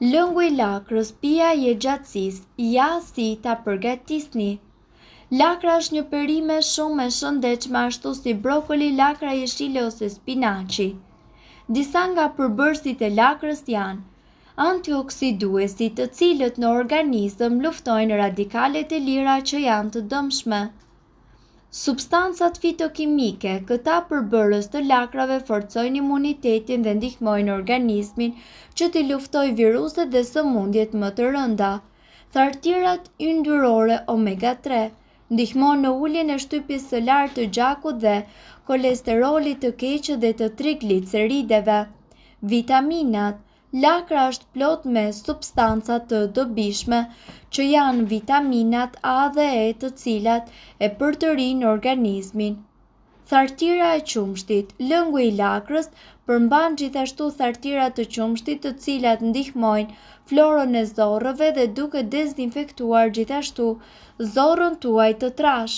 Lëngu I lakrës, pija I gjatësisë, ja si ta përgatisni. Lakra është një perime shumë e shëndetshme ashtu si brokoli, lakra jeshile ose spinaçi. Disa nga përbërësit e lakrës janë antioksiduesi, të cilët në organizëm luftojnë radikalet e lira që janë të dëmshme. Substancat fitokimike, këta përbërës të lakrave forcojnë imunitetin dhe ndihmojnë organizmin që t'i luftojë viruset dhe sëmundjet më të rënda. Thartyrat yndyrore omega 3 ndihmon në uljen e shtypjes së lartë të gjakut dhe kolesterolit të keq dhe të triglicerideve. Vitaminat. Lakra është plot me substanca të dobishme që janë vitaminat A dhe E, të cilat e përtërijnë organizmin. Thartyra e qumshtit. Lëngu I lakrës përmban gjithashtu thartyra të qumshtit, të cilat ndihmojnë florën e zorrëve dhe duke dezinfektuar gjithashtu zorrën tuaj të trash.